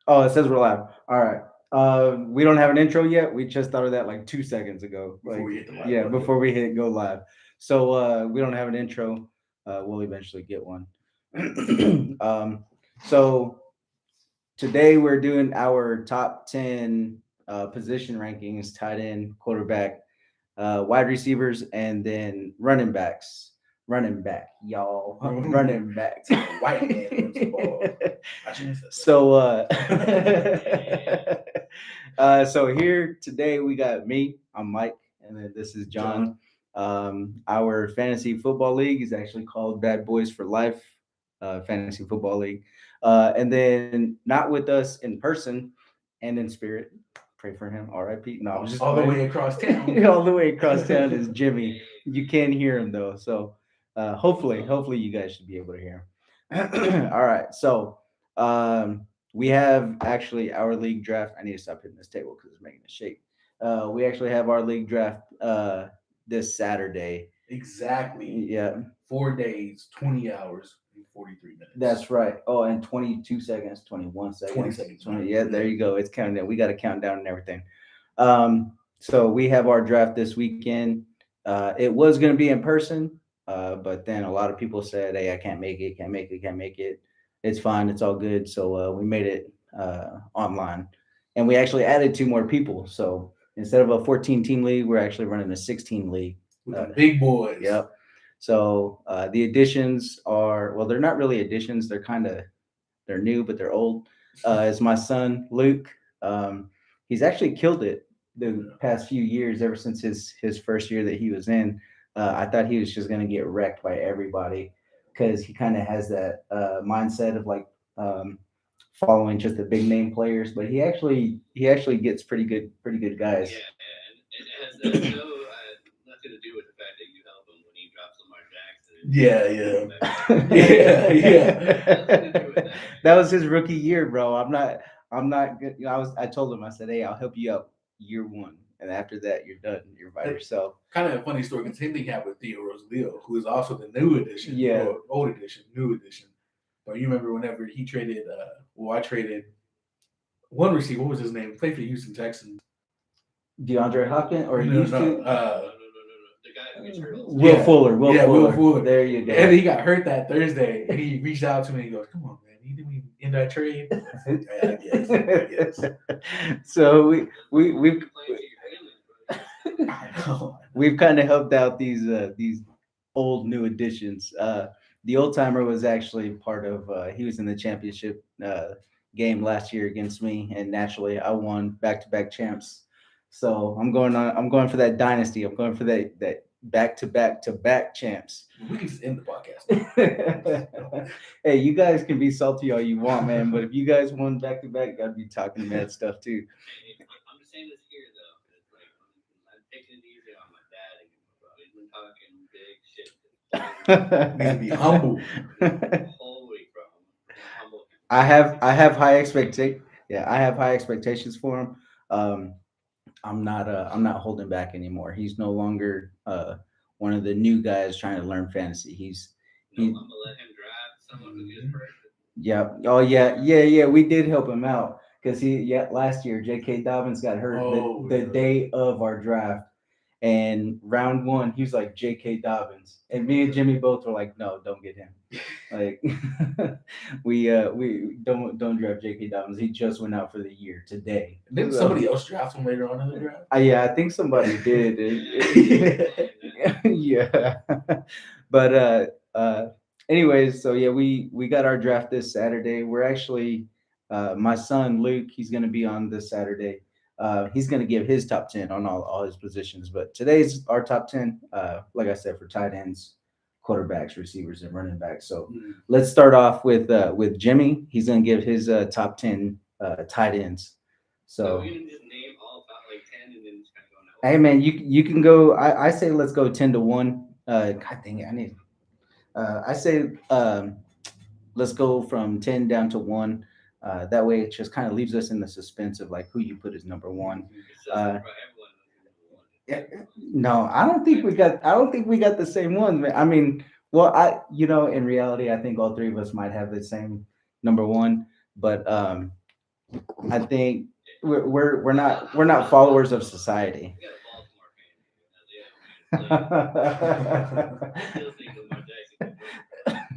Oh, it says we're live. All right. We don't have an intro yet. We just thought of that like 2 seconds ago. Before we hit the live Yeah, button. before we hit go live. So we don't have an intro. We'll eventually get one. So today we're doing our top 10 position rankings, tight end, quarterback, wide receivers, and then running backs. Running back, y'all. Running back. White man runs the ball. I shouldn't have said So so here today we got me, I'm Mike, and then this is John. Our fantasy football league is actually called Bad Boys for Life, fantasy football league. And then not with us in person and in spirit. Pray for him. R.I.P. No, I'm just all the playing. way across town. All the way across town is Jimmy. You can't hear him though, so hopefully you guys should be able to hear him. All right, so we have actually our league draft. I need to stop hitting this table because it's making a shake. We actually have our league draft this Saturday. Exactly. Yeah, 4 days, 20 hours, and 43 minutes. that's right. Oh, and 22 seconds, 21 seconds, 20 seconds. 20. Yeah, there you go. It's counting down. We got to count down and everything. So we have our draft this weekend. It was going to be in person, but then a lot of people said, "Hey, I can't make it. Can't make it. Can't make it." It's fine. It's all good. So we made it online, and we actually added two more people. So instead of a 14 team league, we're actually running a 16 league. With the big boys. Yep. So the additions are, well, they're not really additions. They're new, but they're old. Is my son Luke. He's actually killed it the past few years. Ever since his first year that he was in, I thought he was just gonna get wrecked by everybody because he kind of has that mindset of like following just the big name players. But he actually gets pretty good guys. Yeah, and it has no nothing to do with the fact that you help him when he drops Lamar Jackson. Yeah. That was his rookie year, bro. I'm not good. I told him, I said, hey, I'll help you out year one. And after that, you're done. You're by yourself. Kind of a funny story because same thing happened with Theo Rosalio, who is also the new edition. Yeah. Or old edition, new edition. But you remember whenever he traded, I traded one receiver. What was his name? He played for the Houston Texans. DeAndre Hopkins or No. used to? No. The guy who gets hurt. Will Fuller. Will Will Fuller. There you go. And he got hurt that Thursday, and he reached out to me and he goes, "Come on, man, you didn't end that trade." I guess. So we've I know. we've kind of helped out these old new additions. The old timer was actually part of. He was in the championship game last year against me, and naturally, I won back-to-back champs. So I'm going on. I'm going for that dynasty. I'm going for that back-to-back champs. We can just end the podcast. Hey, you guys can be salty all you want, man. But if you guys won back-to-back, you gotta be talking mad stuff too. I'm just saying this here though, because like I'm taking it easy on my dad again, bro. He's been talking big shit. Need to be humble. Whole week, bro. Humble. I have high expectations. Yeah, I have high expectations for him. I'm not holding back anymore. He's no longer one of the new guys trying to learn fantasy. I'm gonna let him draft someone who gets hurt. Yeah. Oh yeah. We did help him out because last year J.K. Dobbins got hurt the day of our draft, and round one he was like J.K. Dobbins, and me and Jimmy both were like, no, don't get him. Like we don't draft J.K. Dobbins. He just went out for the year today. Didn't somebody else draft him later on in the draft? Yeah, I think somebody did. Yeah, but anyways, so yeah, we got our draft this Saturday. We're actually my son Luke. He's going to be on this Saturday. He's going to give his top 10 on all his positions. But today's our top 10. Like I said, for tight ends, quarterbacks, receivers, and running backs. So let's start off with Jimmy. He's going to give his top 10 tight ends. So you can just name all about like 10 and then just kind of go now. Hey man, you can go. I say let's go 10-1. God dang it, I need. I say let's go from 10 down to 1. That way, it just kind of leaves us in the suspense of like who you put as number 1. No, I don't think we got. I don't think we got the same ones, man. I mean, well, in reality, I think all three of us might have the same number one. But I think we're not followers of society. We got a Baltimore fan here. I still think Lamar Jackson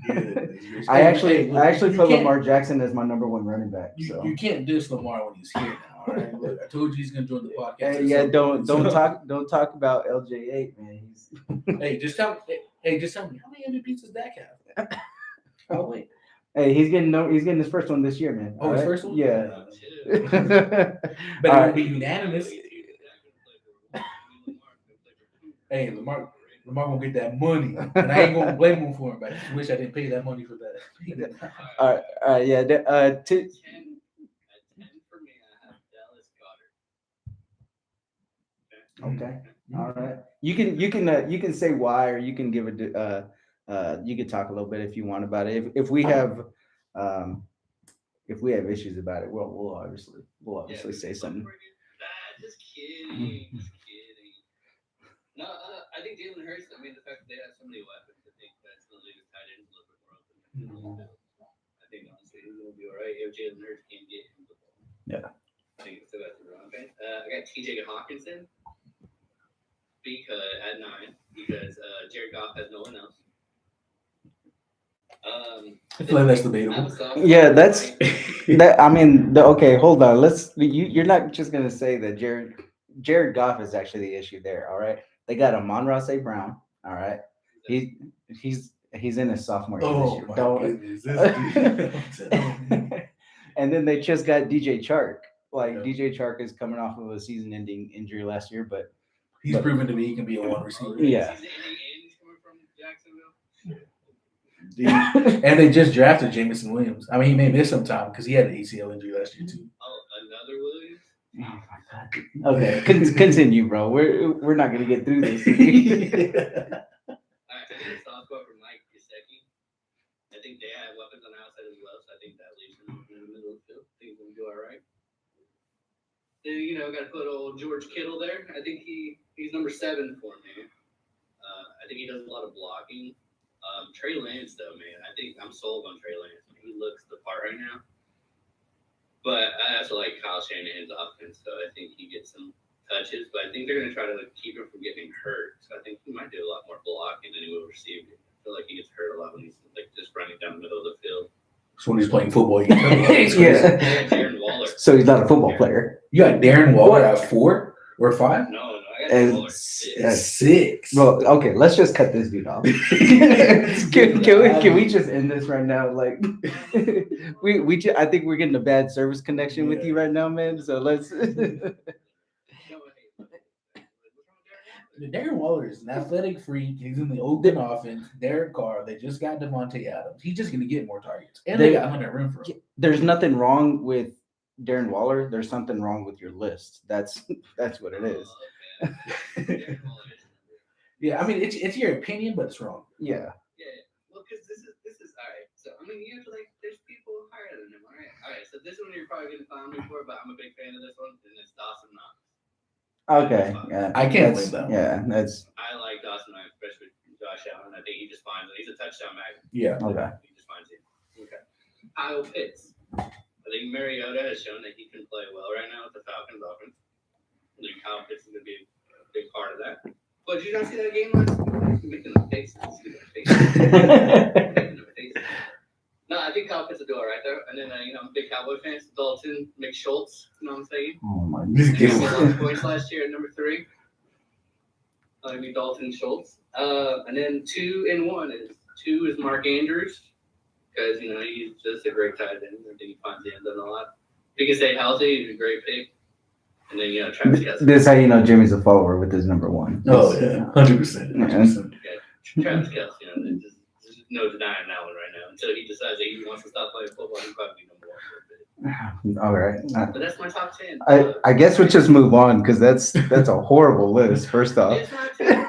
can win. I actually you put can't- Lamar Jackson as my number one running back. You, So you can't diss Lamar when he's here now. All right, look, I told you he's gonna join the podcast. Hey, at yeah, some don't point, so- don't talk about LJ8, man. He's Hey, just tell me how many MVPs does Dak have? Oh wait, hey, he's getting his first one this year, man. oh his Alright? first one. Yeah. Chill. but it Alright. will be unanimous. Hey, Lamar gonna get that money, and I ain't gonna blame him for it. But I just wish I didn't pay that money for that. All right, yeah. At 10 for me, I have Dallas Goddard. Okay. All right. You can say why, or you can give it. You can talk a little bit if you want about it. If we have issues about it, we'll obviously say something. Just kidding. Just kidding. No, I think Jalen Hurts, I mean, the fact that they have so many weapons, I think that's going to leave his tight ends a little bit more open. I think, honestly, he's going to be all right if Jalen Hurts can get him the ball. Yeah. I think it's about the wrong thing. I got TJ Hawkinson at 9 because Jared Goff has no one else. I feel like that's I have a debatable. soft Yeah, spot that's for Mike. that. I mean, okay, hold on. You're not just gonna say that Jared Goff is actually the issue there. All right, they got Amon-Ra St. Brown. All right, he's in his sophomore year this Oh year. my Don't. goodness, this dude. And then they just got DJ Chark. Like Yeah. DJ Chark is coming off of a season-ending injury last year, but He's proven to be he can be a one receiver. Yeah. He's coming from Jacksonville. And they just drafted Jamison Williams. I mean, he may miss some time because he had an ACL injury last year too. Oh, another Williams? oh my god. Okay, continue, bro. We're not gonna get through this. I get a soft spot for Mike Gesicki. I think they have weapons on the outside as well, so I think that leaves him in the middle of the field. I think he'll do all right. Then, got to put old George Kittle there. I think he's number 7 for me. I think he does a lot of blocking. Trey Lance, though, man, I think I'm sold on Trey Lance. He looks the part right now. But I also like Kyle Shanahan's offense, so I think he gets some touches. But I think they're going to try to keep him from getting hurt. So I think he might do a lot more blocking than he will receive. I feel like he gets hurt a lot when he's just running down the middle of the field. So when he's playing football, you can tell Yeah. Yeah, Darren Waller. So he's not a football player. You got Darren Waller at 4 or 5? No, I got Darren Waller. At 6. Well, okay, let's just cut this dude off. can we just end this right now? Like, I think we're getting a bad service connection with you right now, man. So let's. Darren Waller is an athletic freak. He's in the open offense. Derek Carr. They just got Devontae Adams. He's just going to get more targets. And they got Hunter Renfrow. There's nothing wrong with Darren Waller. There's something wrong with your list. That's what it is. Yeah, I mean, it's your opinion, but it's wrong. Yeah. Yeah, well, because this is all right. So I mean, you have to there's people higher than him. All right. So this one you're probably gonna find me for, but I'm a big fan of this one, and it's Dawson Knox. Okay. Yeah. I can't that's- blame that one. Yeah. That's I like Dawson Knox, especially with Josh Allen. I think he just finds it. He's a touchdown magnet. Yeah. okay. He just finds it. Okay. Kyle Pitts. I think Mariota has shown that he can play well right now with the Falcons offense. I think Kyle Pitts is gonna be a big part of that. But did you not see that game last week? Making the faces. Making the faces. No, I think Kyle Pitts will do all right there. And then, I'm a big Cowboy fan. Dalton McSchultz, you know what I'm saying? Oh my. This He kid- got a lot of points last year at number 3. I mean, Dalton Schultz. And then 2 and 1 is Mark Andrews. Because, he's just a great tight end. I think he finds the end zone a lot. If he can stay healthy, he's a great pick. And then, Travis Kelce. This is how you know Jimmy's a follower with his number 1. Oh, yeah. 100%. 100%. Travis Kelce, there's no denying that one right now. Until he decides that he wants to stop playing football, he'll probably be number 1 for a bit. All right. But that's my top 10. I guess we'll just move on because that's a horrible list. First off. It's not 10.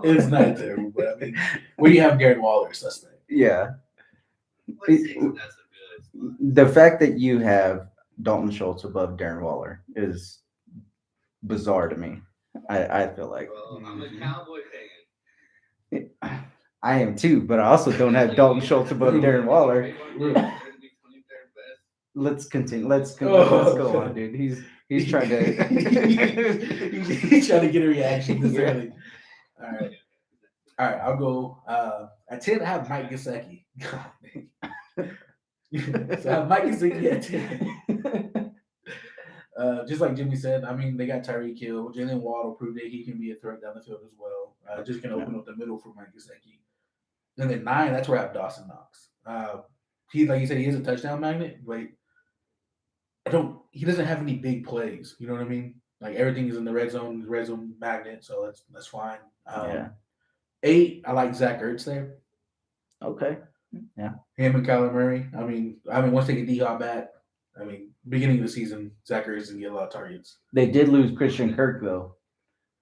It's not terrible, but I mean, where you have Darren Waller suspect. Yeah. Like 6, that's a good spot. The fact that you have Dalton Schultz above Darren Waller is bizarre to me. I feel like Well, I'm a Cowboy fan. I am too, but I also don't have Dalton Schultz above Darren Waller. Let's continue. Let's go on, dude. He's trying to. He's trying to get a reaction this Yeah. early. All right. I'll go. At 10, I have Mike Gesicki. So I have Mike Gesicki at 10. Just like Jimmy said, I mean, they got Tyreek Hill. Jalen Waddle proved that he can be a threat down the field as well. Just going to open up the middle for Mike Gesicki. And then 9, that's where I have Dawson Knox. He, like you said, he is a touchdown magnet, but he doesn't have any big plays. You know what I mean? Like everything is in the red zone magnet, so that's fine. Yeah. 8, I like Zach Ertz there. Okay. Yeah. Him and Kyler Murray. I mean, once they get D-Hop back, I mean, beginning of the season, Zach Ertz is gonna get a lot of targets. They did lose Christian Kirk though.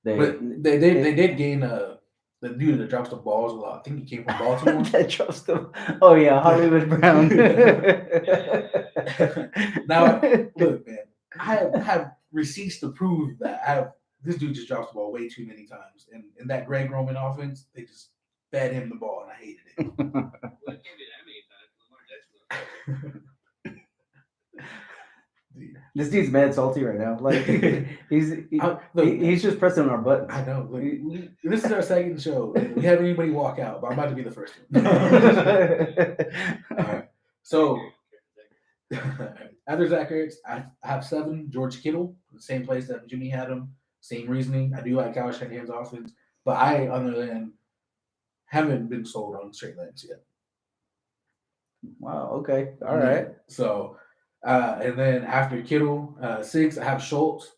But they did gain the dude that drops the balls a lot. I think he came from Baltimore. That drops them. Oh yeah, Hollywood Brown. Now, look, man, I have receipts to prove that this dude just drops the ball way too many times. And in that Greg Roman offense, they just fed him the ball, and I hated it. Well, it can't be that many times. Lamar Jackson. This dude's mad salty right now. Like he's just pressing our buttons. I know. Look, this is our second show. We have anybody walk out, but I'm about to be the first one. All right. So after Zach Ertz, I have 7, George Kittle, the same place that Jimmy had him. Same reasoning. I do like Kyle Shanahan's offense, but I, on the other hand, haven't been sold on straight lines yet. Wow. Okay. All right. So, and then after Kittle, 6, I have Schultz.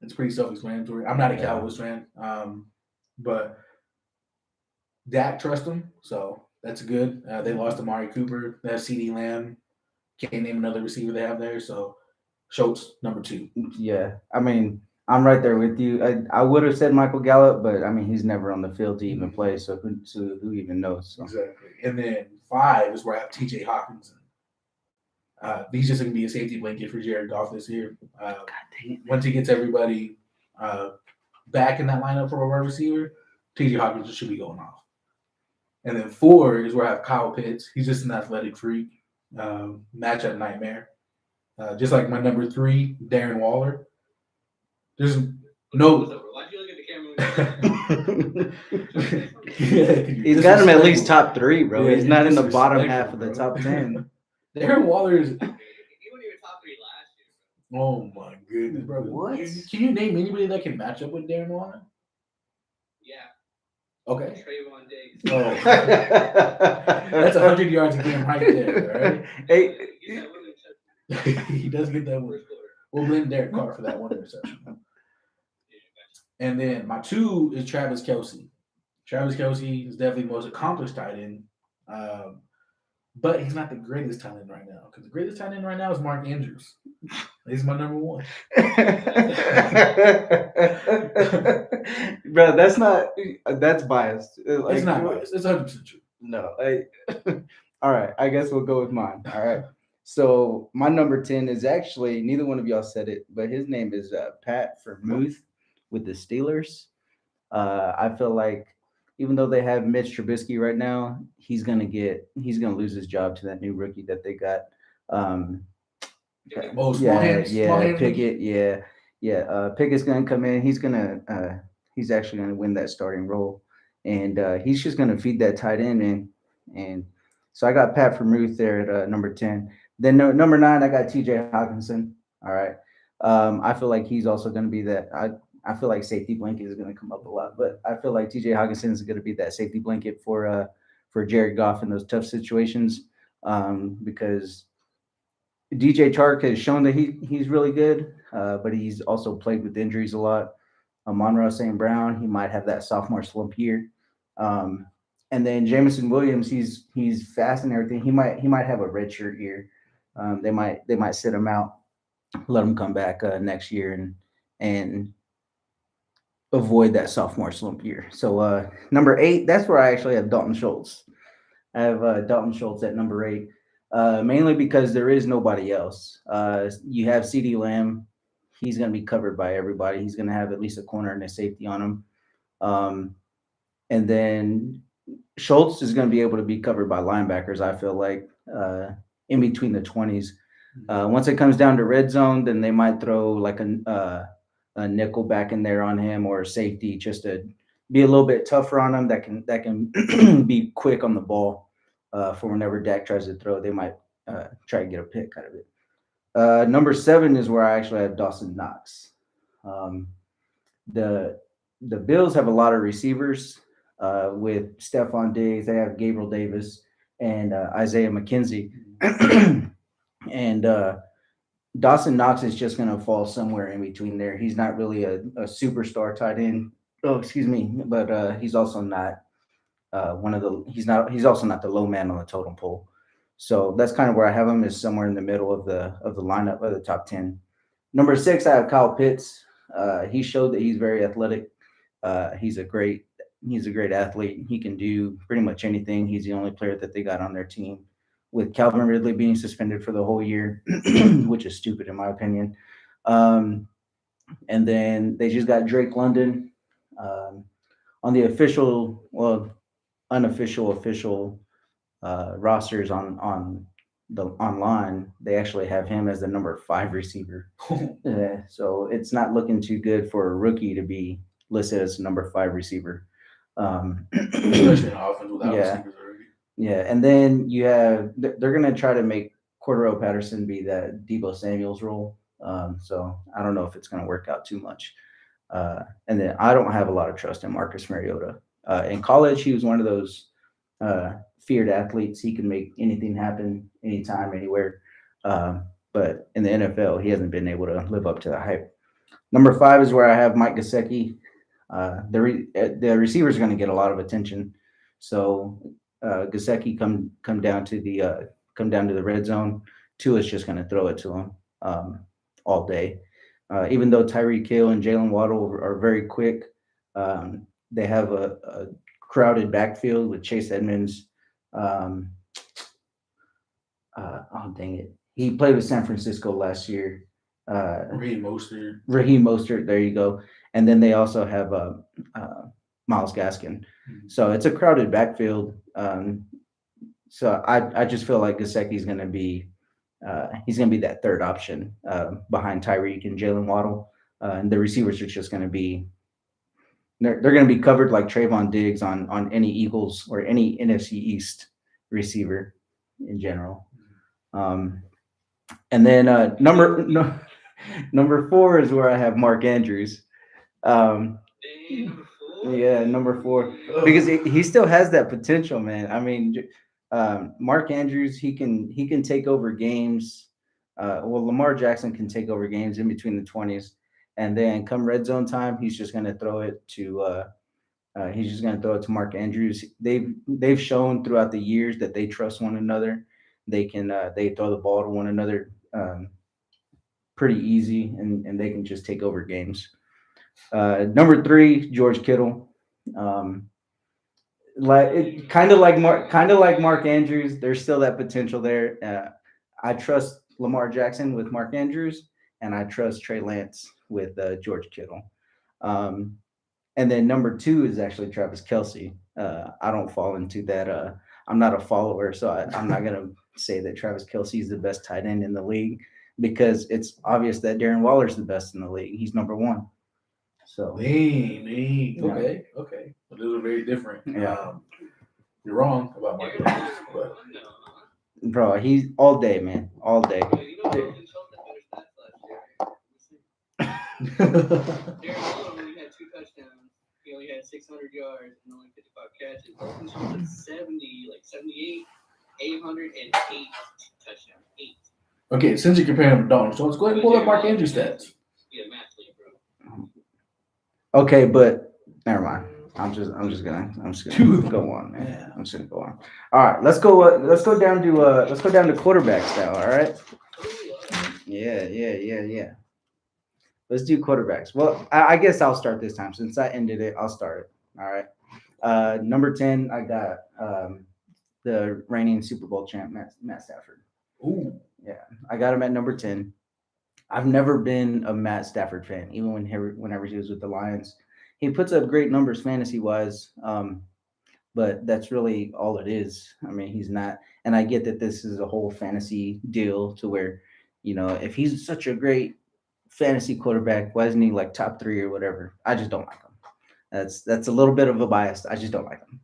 It's pretty self-explanatory. I'm not a Cowboys fan, but Dak trust him, so that's good. They lost Amari Cooper. They have CeeDee Lamb. Can't name another receiver they have there, so Schultz, number 2. Yeah. I mean, I'm right there with you. I would have said Michael Gallup, but I mean, he's never on the field to even play, so who even knows? So. Exactly. And then 5 is where I have T.J. Hawkinson. He's just going to be a safety blanket for Jared Goff this year. Once he gets everybody back in that lineup for a wide receiver, T.J. Hawkinson should be going off. And then 4 is where I have Kyle Pitts. He's just an athletic freak, matchup nightmare. Just like my number 3, Darren Waller. There's no. Why'd you look at the camera? He's got him at least top 3, bro. Yeah, he's not in the bottom disrespectful, half of the bro. top 10. Darren Waller is. He wasn't even top 3 last year. Oh my goodness, bro! What? Can you name anybody that can match up with Darren Waller? Yeah. Okay. Trayvon Diggs. Oh, that's 100 yards a game right there, right? Hey, Get that one interception. He does get that one. First quarter. We'll blame Derek Carr for that one interception. Yeah, gotcha. And then my 2 is Travis Kelce. Travis Kelce is definitely the most accomplished tight end, but he's not the greatest tight end right now. Because the greatest tight end right now is Mark Andrews. He's my number 1. Bro, that's biased. Like, It's not biased. It's 100% true. No. All right. I guess we'll go with mine. All right. So my number 10 is actually, neither one of y'all said it, but his name is Pat Vermouth with the Steelers. I feel like even though they have Mitch Trubisky right now, he's gonna lose his job to that new rookie that they got. Oh, small hands. Pickett. Pickett's gonna come in. He's actually gonna win that starting role, and he's just gonna feed that tight end and so I got Pat Vermouth there at number 10. Then number 9, I got T.J. Hawkinson. All right, I feel like he's also gonna be that. I feel like safety blanket is going to come up a lot, but I feel like T.J. Hawkinson is going to be that safety blanket for Jared Goff in those tough situations, because DJ Chark has shown that he's really good, but he's also played with injuries a lot. Amon-Ra St. Brown, he might have that sophomore slump year, and then Jameson Williams, he's fast and everything. He might have a redshirt year. They might sit him out, let him come back next year and avoid that sophomore slump year. So number 8, that's where I actually have Dalton Schultz. I have Dalton Schultz at number 8, mainly because there is nobody else. You have CeeDee Lamb. He's going to be covered by everybody. He's going to have at least a corner and a safety on him. And then Schultz is going to be able to be covered by linebackers. I feel like in between the 20s. Once it comes down to red zone, then they might throw like a nickel back in there on him or a safety just to be a little bit tougher on him. That can be quick on the ball for whenever Dak tries to throw. They might try to get a pick out of it. Number 7 is where I actually have Dawson Knox. Um, the the Bills have a lot of receivers with Stephon Diggs. They have Gabriel Davis and Isaiah McKenzie, and Dawson Knox is just going to fall somewhere in between there. He's not really a superstar tight end. Oh, excuse me, but he's also not one of the. He's also not the low man on the totem pole. So that's kind of where I have him, is somewhere in the middle of the lineup of the top 10. Number 6, I have Kyle Pitts. He showed that he's very athletic. He's a great athlete. He can do pretty much anything. He's the only player that they got on their team, with Calvin Ridley being suspended for the whole year, which is stupid in my opinion. Um, and then they just got Drake London on the official rosters on the online. They actually have him as the number 5 receiver. So it's not looking too good for a rookie to be listed as number 5 receiver. Especially in offense without Yeah. receivers already. Yeah, and then they're gonna try to make Cordero Patterson be that Debo Samuel's role. So I don't know if it's gonna work out too much. And then I don't have a lot of trust in Marcus Mariota. In college, he was one of those feared athletes. He can make anything happen, anytime, anywhere. But in the NFL, he hasn't been able to live up to the hype. Number 5 is where I have Mike Gesicki. The receivers are going to get a lot of attention. So Gesicki come down to the red zone. Tua's just going to throw it to him all day. Even though Tyreek Hill and Jalen Waddle are very quick, they have a crowded backfield with Chase Edmonds. Oh dang it! He played with San Francisco last year. Raheem Mostert. There you go. And then they also have Miles Gaskin. So it's a crowded backfield. So I just feel like Gesicki's going to be he's going to be that third option behind Tyreek and Jalen Waddle, and the receivers are just going to be they're going to be covered like Trayvon Diggs on any Eagles or any NFC East receiver in general. And then number 4 is where I have Mark Andrews. Yeah, number 4, because he still has that potential, man. I mean, Mark Andrews, he can take over games. Lamar Jackson can take over games in between the 20s, and then come red zone time, he's just going to throw it to Mark Andrews. They've shown throughout the years that they trust one another. They throw the ball to one another pretty easy, and they can just take over games. Number 3, George Kittle. Kind of like Mark Andrews. There's still that potential there. I trust Lamar Jackson with Mark Andrews, and I trust Trey Lance with George Kittle. And then number 2 is actually Travis Kelce. I don't fall into that. I'm not a follower, so I'm not gonna say that Travis Kelce is the best tight end in the league, because it's obvious that Darren Waller's the best in the league. He's number 1. So Okay. Well, those are very different. Yeah. You're wrong about Mark Andrews, but bro, he's all day, man, all day. Darren Waller only had 2 touchdowns. He only had 600 yards and only 55 catches. Dalton Schultz had 78, 808 touchdowns. 8. Okay, since you're comparing him to Dalton Schultz, go ahead and pull up Mark Andrews' stats. Yeah, math league, bro. Okay, but never mind. I'm just gonna go on, man. Yeah. I'm just gonna go on. All right, let's go down to quarterbacks now. All right. Yeah. Let's do quarterbacks. Well, I guess I'll start this time since I ended it. I'll start it. All right. Number 10, I got the reigning Super Bowl champ, Matt Stafford. Ooh. Yeah, I got him at number 10. I've never been a Matt Stafford fan, even whenever he was with the Lions. He puts up great numbers fantasy-wise. but that's really all it is. I mean, he's not, and I get that this is a whole fantasy deal to where, if he's such a great fantasy quarterback, why isn't he like top three or whatever? I just don't like him. That's a little bit of a bias. I just don't like him.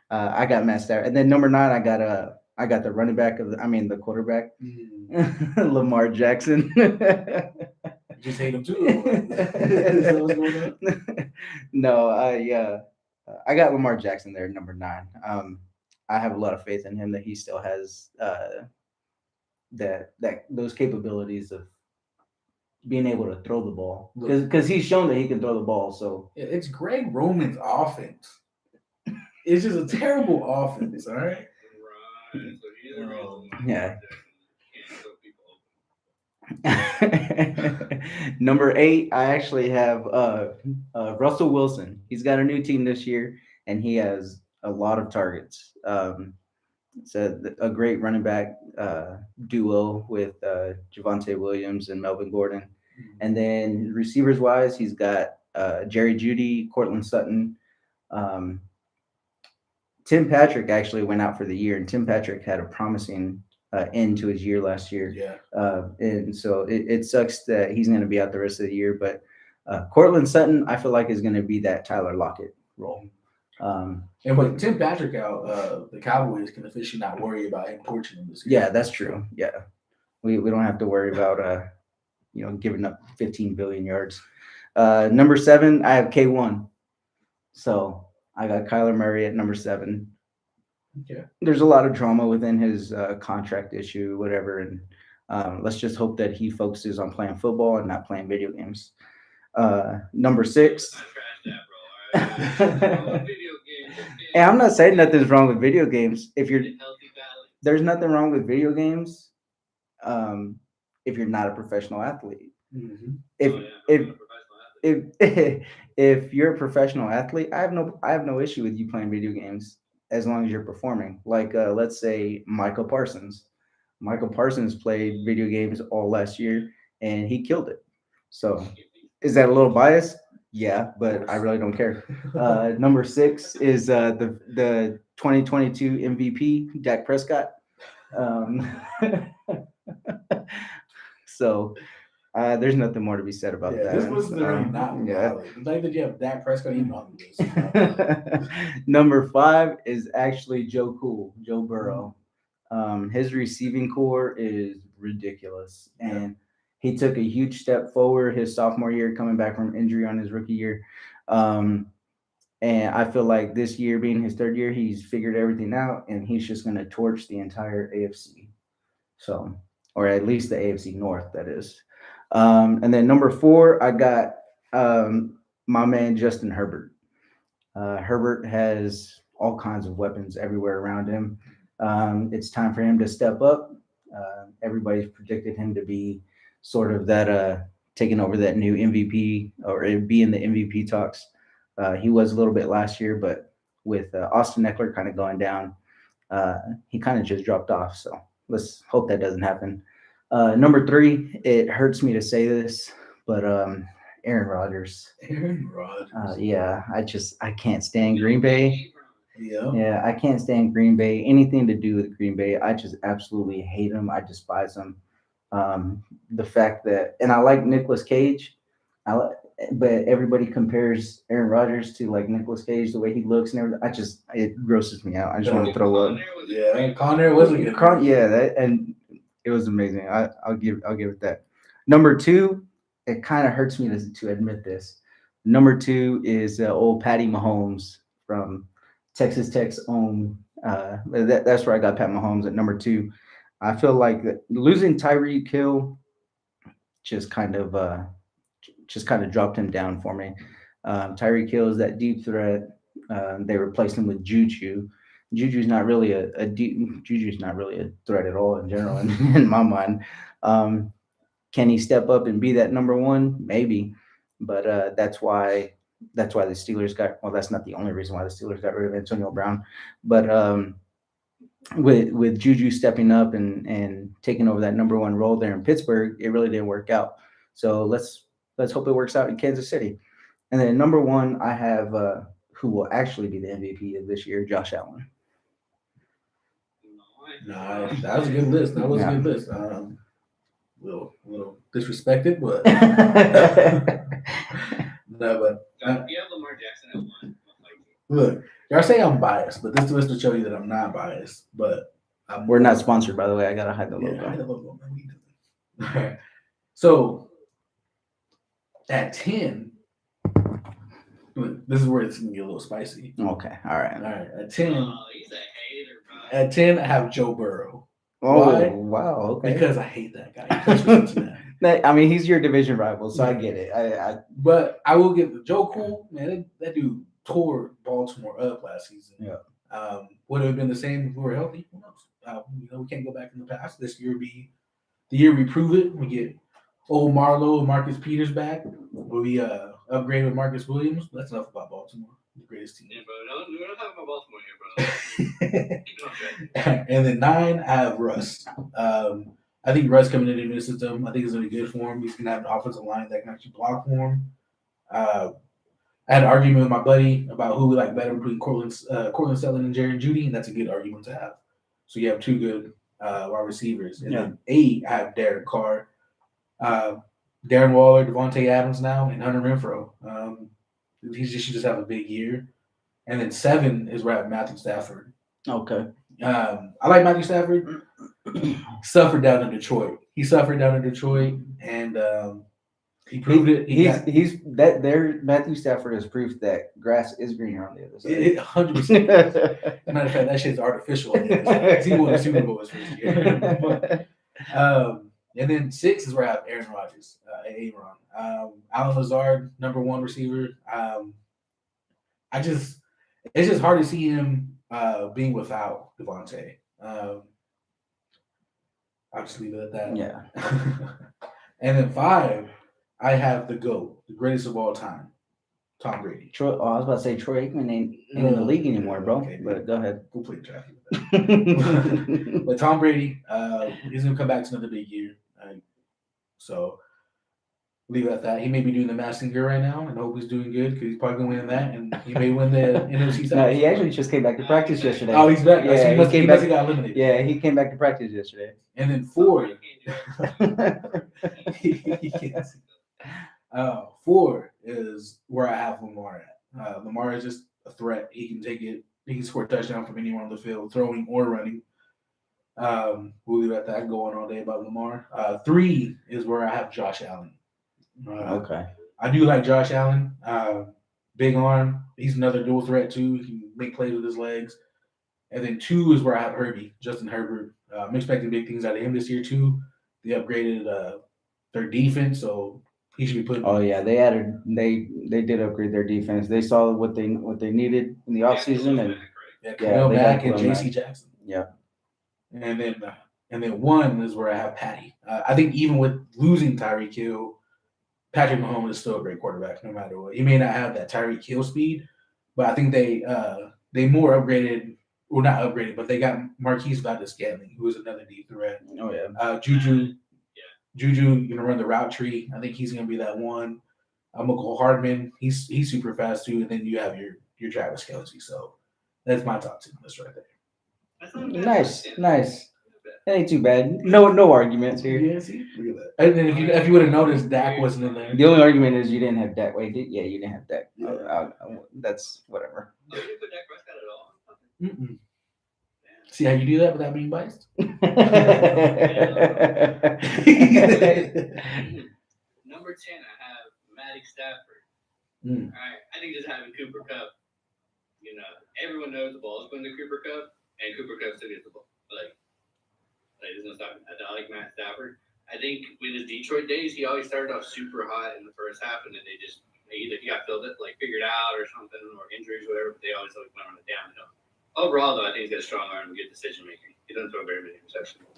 I got messed out, and then number nine, I got the running back the quarterback, Lamar Jackson. You just hate him too. Is that what's going on? No, I got Lamar Jackson there, number nine. I have a lot of faith in him that he still has that those capabilities of being able to throw the ball because he's shown that he can throw the ball. So It's Greg Roman's offense. It's just a terrible offense. All right. Right. So he's the reason why Yeah. can't throw people open. Number eight, I actually have Russell Wilson. He's got a new team this year, and he has a lot of targets. It's a great running back duo with Javonte Williams and Melvin Gordon. And then receivers wise, he's got Jerry Jeudy, Cortland Sutton. Tim Patrick actually went out for the year, and Tim Patrick had a promising end to his year last year. Yeah. And so it sucks that he's going to be out the rest of the year. But Cortland Sutton, I feel like, is going to be that Tyler Lockett role. And with Tim Patrick out, the Cowboys can officially not worry about him torching him this year. Yeah, that's true. Yeah, we don't have to worry about giving up 15 billion yards. Number seven, I have K1. So I got Kyler Murray at number seven. Okay. There's a lot of drama within his contract issue, whatever, and let's just hope that he focuses on playing football and not playing video games. Number six. I trashed that, bro. All right. Video games. And I'm not saying nothing's wrong with video games. If you're Healthy balance. There's nothing wrong with video games, if you're not a professional athlete. Mm-hmm. If you're a professional athlete, I have no issue with you playing video games as long as you're performing. Like let's say Michael Parsons. Michael Parsons played video games all last year and he killed it. So is that a little biased? Yeah, but I really don't care. Number six is the 2022 MVP, Dak Prescott. So there's nothing more to be said about that. This was literally not valid. The fact that you have Dak Prescott even on this. Number five is actually Joe Burrow. His receiving core is ridiculous, and he took a huge step forward his sophomore year, coming back from injury on his rookie year. And I feel like this year being his third year, he's figured everything out, and he's just going to torch the entire AFC. So, or at least the AFC North, that is. And then number four, I got my man Justin Herbert. Herbert has all kinds of weapons everywhere around him. It's time for him to step up. Everybody's predicted him to be sort of that taking over that new MVP or be in the MVP talks. He was a little bit last year, but with Austin Eckler kind of going down, he kind of just dropped off. So let's hope that doesn't happen. Number three, it hurts me to say this, but Aaron Rodgers. Aaron Rodgers. Yeah, I can't stand Green Bay. Yeah, I can't stand Green Bay. Anything to do with Green Bay, I just absolutely hate him. I despise him. The fact that, and I like Nicolas Cage, but everybody compares Aaron Rodgers to like Nicolas Cage, the way he looks and everything. It grosses me out. I just want to throw up. Yeah, Conner was a good. And it was amazing. I'll give it that. Number two, it kind of hurts me to admit this. Number two is old Patty Mahomes from Texas Tech's own. That's where I got Pat Mahomes at number two. I feel like losing Tyreek Hill just kind of dropped him down for me. Tyreek Hill is that deep threat. They replaced him with Juju. Juju's not really a threat at all in general in my mind. Can he step up and be that number one? Maybe, but that's why the Steelers got. Well, that's not the only reason why the Steelers got rid of Antonio Brown, but with Juju stepping up and taking over that number one role there in Pittsburgh, it really didn't work out. So let's hope it works out in Kansas City. And then number one, I have who will actually be the MVP of this year, Josh Allen. Nice. That was a good list. That was a good list. Little disrespected, but no, but If you have Lamar Jackson at 1, I'll fight you. look, y'all say I'm biased, but this list will show you that I'm not biased. But We're not sponsored, by the way. I gotta hide the Yeah, logo. hide the logo, man. We do this. All right. So at 10, this is where it's gonna get a little spicy. Okay, all right. All right, at 10, He's a hater, bro. at 10, I have Joe Burrow. Oh, Why? wow. Okay. Because I hate that guy. He plays for Cincinnati. I mean, he's your division rival, so I get it. But I will give Joe Cool, man. That dude tore Baltimore up last season. Yeah. Would it have been the same if we were healthy? Who knows? We can't go back in the past. This year will be the year we prove it. We get old Marlowe and Marcus Peters back. We upgrade with Marcus Williams. That's enough about Baltimore, the greatest team. Yeah, bro. We're not talking about Baltimore here, bro. And then 9, I have Russ. I think Russ coming into the new system, I think is going to be good for him. He's going to have an offensive line that can actually block for him. I had an argument with my buddy about who we like better between Cortland Sutton and Jerry Jeudy, and that's a good argument to have. So you have 2 good wide receivers. And then 8, I have Derek Carr, Darren Waller, Devontae Adams now, and Hunter Renfrow. He should just have a big year. And then 7 is where I have Matthew Stafford. Okay. I like Matthew Stafford. Suffered down in Detroit. He suffered down in Detroit, and he proved it. Matthew Stafford has proof that grass is greener on the other side. 100%. Matter of fact, that shit's artificial. He won the Super Bowl his first year. And then 6 is where I have Aaron Rodgers, Aaron. Alan Lazard, number 1 receiver. It's just hard to see him being without Devontae. I'll just leave it at that. Yeah. And then 5, I have the GOAT, the greatest of all time, Tom Brady. I was about to say Troy Aikman ain't in the league anymore, bro. Okay, but go ahead. Go play draft with that. But Tom Brady, he's gonna come back to another big year. So leave it at that. He may be doing the Masked Singer right now, and I hope he's doing good because he's probably gonna win that, and he may win the NFC South. No, he actually just came back to practice yesterday. Oh, he's back. Yeah, he must have got eliminated. Yeah, he came back to practice yesterday. And then 4, Yeah. 4 is where I have Lamar at. Lamar is just a threat. He can take it. He can score a touchdown from anywhere on the field, throwing or running. We'll leave it at that. I can go on all day about Lamar. 3 is where I have Josh Allen. Okay. I do like Josh Allen. Big arm. He's another dual threat too. He can make plays with his legs. And then 2 is where I have Herbie, Justin Herbert. I'm expecting big things out of him this year too. They upgraded their defense, so he should be put. Oh yeah, they did upgrade their defense. They saw what they needed in the offseason, and Khalil Mack and Khalil J.C. Mack. Jackson. Yeah. And then 1 is where I have Patty. I think even with losing Tyreek Hill, Patrick Mahomes is still a great quarterback no matter what. He may not have that Tyreek Hill speed, but I think they more upgraded. Well, not upgraded, but they got Marquise Valdez-Scantling, who is another deep threat. Oh yeah. Juju gonna run the route tree. I think he's gonna be that one. Michael Hardman, he's super fast too. And then you have your Travis Kelce. So that's my top 10 list right there. Nice. That ain't too bad. No arguments here. Yeah, see, look at that. And then if you would have noticed, Dak wasn't in there. The only argument is you didn't have Dak. Wait, you didn't have Dak. Yeah. That's whatever. Oh, you didn't put Dak Prescott at all? Mm-mm. See how you do that without being biased? Number 10, I have Matty Stafford. Mm. All right, I think just having Cooper Kupp, everyone knows the ball is going to Cooper Kupp, and Cooper Kupp still gets the ball. There's no stopping that. I like Matt Stafford. I think with his Detroit days, he always started off super hot in the first half, and then they either he got figured out or something, or injuries, or whatever. But they always went on the downhill. Overall, though, I think he's got a strong arm and good decision making. He doesn't throw very many interceptions,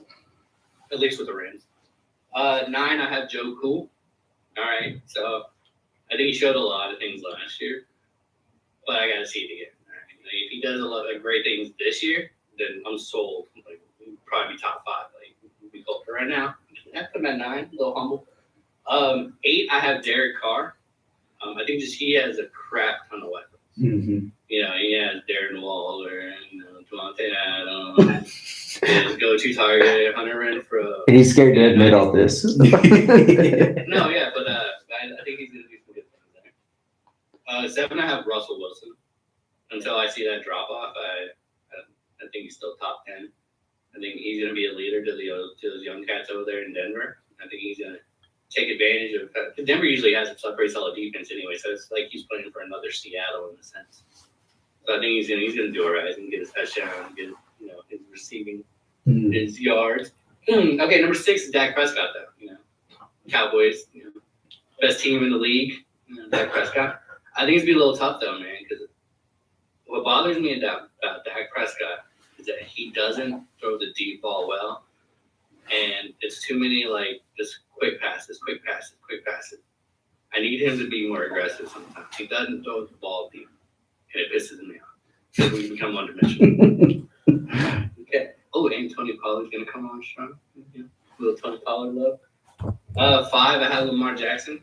at least with the Rams. 9, I have Joe Cool. All right, so I think he showed a lot of things last year, but I got to see it again. All right? If he does a lot of great things this year, then I'm sold. He'll probably be top 5. We go for right now. I put him at 9, a little humble. 8, I have Derek Carr. I think just he has a crap ton of weapons. Mm-hmm. You know, he has Darren Waller and Devontae Adams. His go-to target, Hunter Renfrow. He's scared to admit all this. No, yeah, but I think he's going to do some good things there. 7, I have Russell Wilson. Until I see that drop off, I think he's still top 10. I think he's going to be a leader to those young cats over there in Denver. I think he's going to take advantage of. Denver usually has a pretty solid defense anyway, so it's like he's playing for another Seattle in a sense. So I think he's going to do all right. He's going to get his touchdown, get his receiving, his yards. Okay, number 6 is Dak Prescott, though. Cowboys, best team in the league. Dak Prescott. I think it's gonna be a little tough though, man, because what bothers me about Dak Prescott is that he doesn't throw the deep ball well, and it's too many just quick passes. I need him to be more aggressive sometimes. He doesn't throw the ball deep, and it pisses me off because we become one-dimensional. Okay. Oh, and Tony Pollard's gonna come on strong. Little Tony Pollard love. 5, I have Lamar Jackson.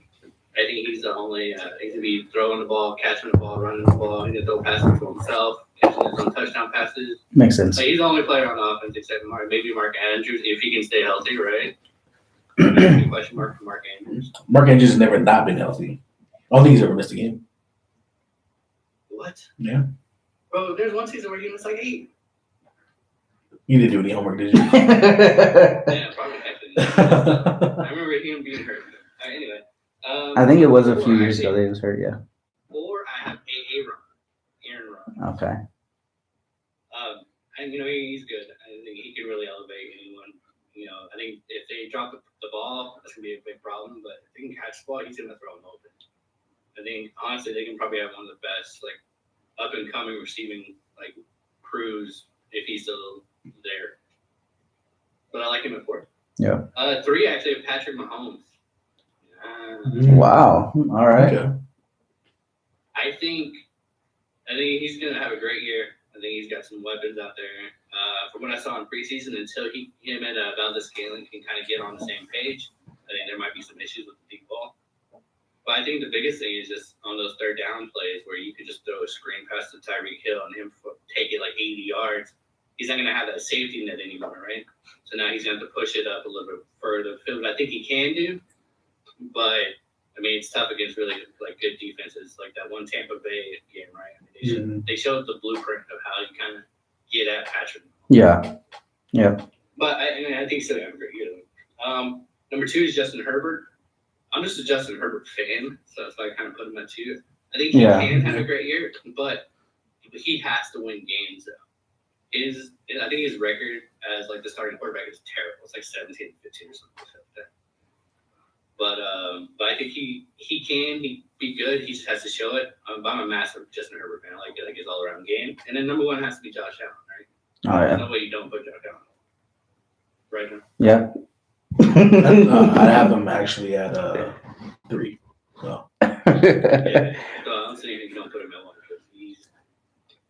I think he's the only. He's gonna be throwing the ball, catching the ball, running the ball. He's gonna throw passes to himself, catching his own touchdown passes. Makes sense. He's the only player on offense except maybe Mark Andrews if he can stay healthy, right? Question mark for Mark Andrews. Mark Andrews has never not been healthy. I don't think he's ever missed a game. What? Yeah. Bro, there's one season where he missed 8. You didn't do any homework, did you? Yeah, probably actually. I remember him being hurt. All right, anyway. I think it was a few years ago that he was hurt, yeah. 4, I have Aaron Rodgers. Okay. And he's good. I think he can really elevate anyone. I think if they drop the ball, that's gonna be a big problem. But if they can catch the ball, he's gonna throw them open. I think honestly, they can probably have one of the best up and coming receiving crews if he's still there. But I like him at 4. Yeah. 3, actually, Patrick Mahomes. Wow. All right. Okay. I think he's gonna have a great year. I think he's got some weapons out there. From what I saw in preseason, until him and Valdez-Scantling can kind of get on the same page, I think there might be some issues with the deep ball. But I think the biggest thing is just on those third down plays where you could just throw a screen pass to Tyreek Hill and him take it 80 yards. He's not going to have that safety net anymore, right? So now he's going to have to push it up a little bit further. I think he can do, but it's tough against really good defenses like that one Tampa Bay game, right? They showed the blueprint of how you kind of get at Patrick. Yeah. Yeah. But I think he's still going to have a great year. Number 2 is Justin Herbert. I'm just a Justin Herbert fan, so that's why I kind of put him at 2. I think he can have a great year, but he has to win games, though. I think his record as the starting quarterback is terrible. It's 17-15 or something like that. But I think he can be good. He just has to show it. I'm a massive Justin Herbert fan. I like his all around game. And then number 1 has to be Josh Allen, right? Oh yeah. There's no way you don't put Josh Allen. Right now. Yeah. I have him actually at 3. So. Yeah. So I'm saying if you don't put him at 1 because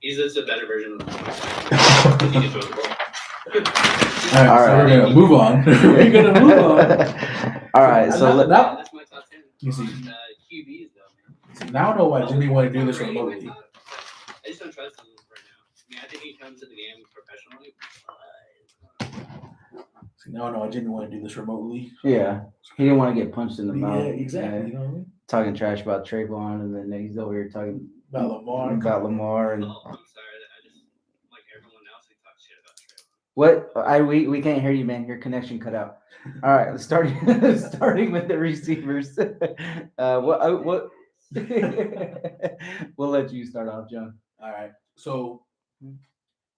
he's just a better version of him. He can throw the ball. All right. We're gonna move on. All right. So That's my top 10. You see. QBs though, man. Now I know why Jimmy wanted to do this remotely. I just don't trust him right now. I think he comes to the game professionally. Now I know why Jimmy wanted to do this remotely. yeah, he didn't want to get punched in the mouth. Yeah, exactly. Yeah. You know what I mean? Talking trash about Trayvon, and then he's over here talking About Lamar. and Oh, I'm sorry. I just like everyone else who talks shit about Trayvon. what? We can't hear you, man. Your connection cut out. All right, starting with the receivers. What? We'll let you start off, John. All right. So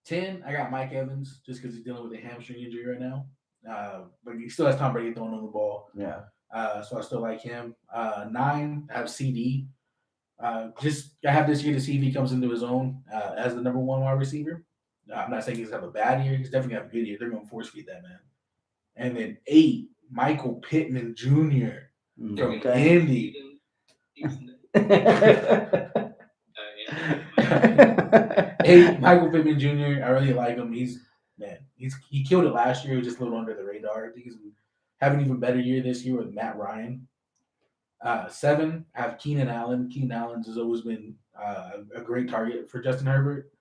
10, I got Mike Evans just because he's dealing with a hamstring injury right now. But he still has Tom Brady throwing on the ball. Yeah. So I still like him. 9, I have CD. I have this year to see if he comes into his own as the number 1 wide receiver. I'm not saying he's gonna have a bad year. He's definitely gonna have a good year. They're gonna force feed that man. And then 8, Michael Pittman Jr. from Indy. 8, Michael Pittman Jr. I really like him. He killed it last year. He was just a little under the radar. I think he's having an even better year this year with Matt Ryan. 7, I have Keenan Allen. Keenan Allen has always been a great target for Justin Herbert.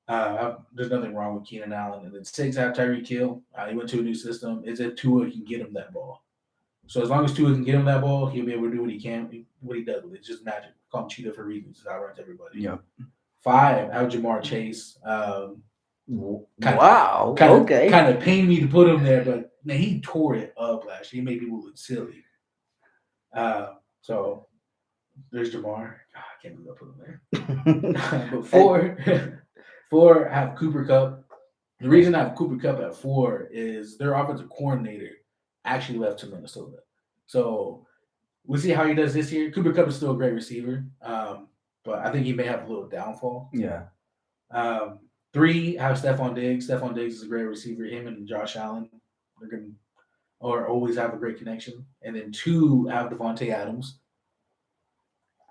There's nothing wrong with Keenan Allen. And then 6, I have Tyreek Hill. He went to a new system. It's if Tua can get him that ball. So as long as Tua can get him that ball, he'll be able to do what he can, what he does. It's just magic. Call him Cheetah for reasons. It's how runs everybody. Yeah. 5, I have Jamar Chase. Wow. Okay. Kind of pained me to put him there, but man, he tore it up last year. He made people look silly. So there's Jamar. God, I can't believe I put him there. But 4, I have Cooper Kupp. The reason I have Cooper Kupp at 4 is their offensive coordinator actually left to Minnesota. So we'll see how he does this year. Cooper Kupp is still a great receiver, but I think he may have a little downfall. Yeah. 3, I have Stephon Diggs. Stephon Diggs is a great receiver. Him and Josh Allen are going to always have a great connection. And then 2, I have Devontae Adams.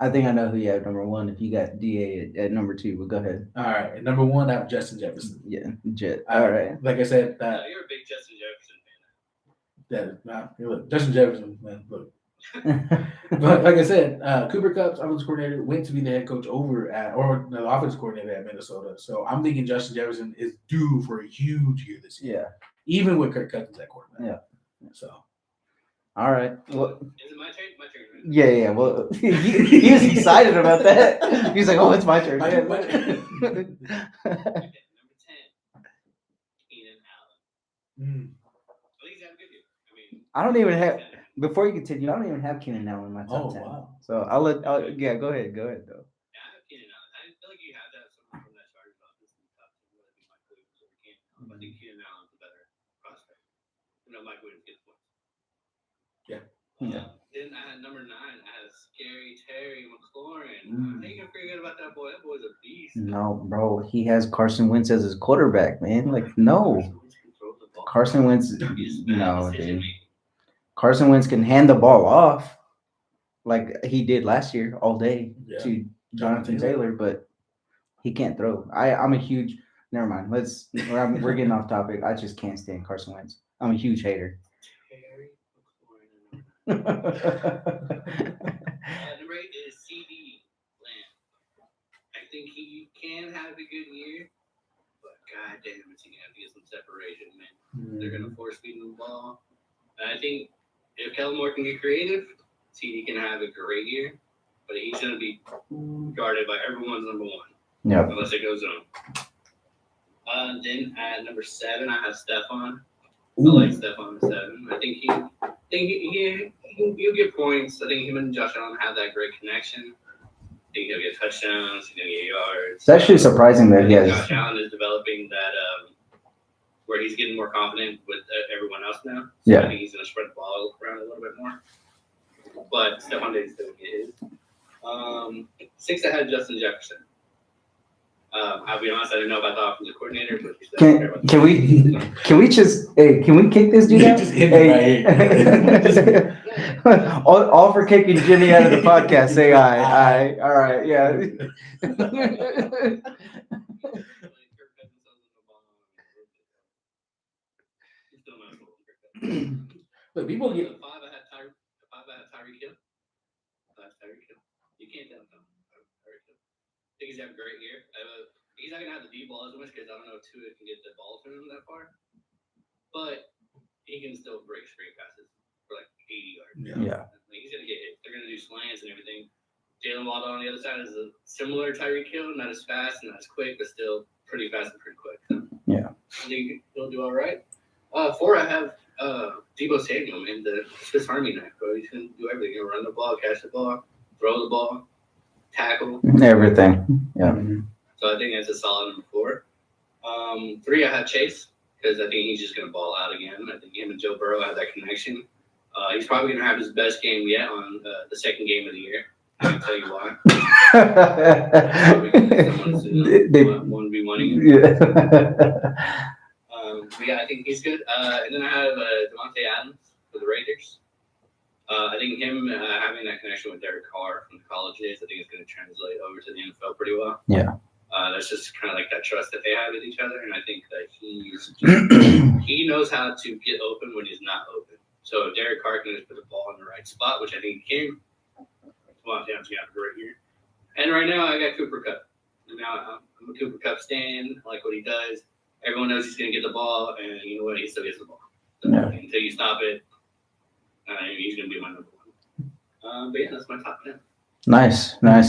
I think I know who you have number 1. If you got DA at number 2, but go ahead. All right. And number 1, I have Justin Jefferson. Yeah, Jet. All right. Like I said, You're a big Justin Jefferson fan. Look, Justin Jefferson, man. Look. But like I said, Cooper Kupp's offensive coordinator went to be the head coach or the offensive coordinator at Minnesota. So I'm thinking Justin Jefferson is due for a huge year this year. Yeah. Even with Kirk Cousins at quarterback. Yeah. So. All right. Well, Is it my turn? My turn. Right? yeah. Well, he was excited about that. He was like, "Oh, it's my turn." My turn. Okay, number 10, Keenan Allen. I think he's having a good year. I mean, I don't even have. Before you continue, I don't even have Keenan Allen in my top 10. Wow. So go ahead. Go ahead, though. yeah, I have Keenan Allen. I feel like you have to have someone from that Chargers offense in the top 10. Whether it be Mike Williams or Cam. I think Keenan Allen's a better prospect. Mike Williams gets points. Yeah. Then I had number 9. I had Scary Terry McLaurin. I think I'm pretty good about that boy. That boy's a beast. No, bro. He has Carson Wentz as his quarterback, man. Like, no. Carson Wentz, no, dude. Carson Wentz can hand the ball off like he did last year all day to Jonathan Taylor, but he can't throw. I'm a huge. Never mind. We're getting off topic. I just can't stand Carson Wentz. I'm a huge hater. Number 8 is CD Lamb. I think he can have a good year, but goddamn, is he gonna have to get some separation, man. They're gonna force feed him the ball. And I think if Kellen Moore can get creative, CD can have a great year, but he's gonna be guarded by everyone's number 1. Yep. Unless it goes on. Then at number 7, I have Stephon. I like Stephon at 7. I think he'll get points. I think him and Josh Allen have that great connection. I think he'll get touchdowns. He'll get yards. It's actually surprising that he has. Josh Allen is developing that where he's getting more confident with everyone else now. So Yeah. I think he's going to spread the ball around a little bit more. But Stephon Diggs still get his. 6, I had Justin Jefferson. I'll be honest, I didn't know about the offensive coordinator, but Can we kick this dude out? Just hit him right all for kicking Jimmy out of the podcast. Say aye. All right, yeah. Look, people get. 5, I had Tyreek Hill. Tyreek Hill. You can't tell him. Tyreek Hill. I think he's having a great year. He's not gonna have the deep ball as much because I don't know if Tua can get the ball to him that far, but he can still break screen passes for like 80 yards. Yeah. Like, he's gonna get hit. They're gonna do slants and everything. Jalen Waddle on the other side is a similar Tyreek Hill, not as fast and not as quick, but still pretty fast and pretty quick. So Yeah. I think he'll do all right. 4, I have Deebo Samuel, man, the Swiss Army knife, bro. He's gonna do everything. He'll run the ball, catch the ball, throw the ball, tackle. Everything. Yeah. So I think that's a solid number 4. 3, I have Chase because I think he's just going to ball out again. I think him and Joe Burrow have that connection. He's probably going to have his best game yet on the second game of the year. I can tell you why. They 1v1. Yeah, I think he's good. And then I have Devontae Adams for the Raiders. I think him having that connection with Derek Carr from the college days, I think it's going to translate over to the NFL pretty well. Yeah. That's just kind of like that trust that they have with each other, and I think that he knows how to get open when he's not open. So if Derek Carr can just put the ball in the right spot, which I think he can, Devontae Adams got a great year. And right now, I got Cooper Kupp. And now I'm a Cooper Kupp stan. I like what he does. Everyone knows he's going to get the ball, and you know what? He still gets the ball. So until you stop it, he's going to be my number one. But yeah, that's my top 10. Nice. I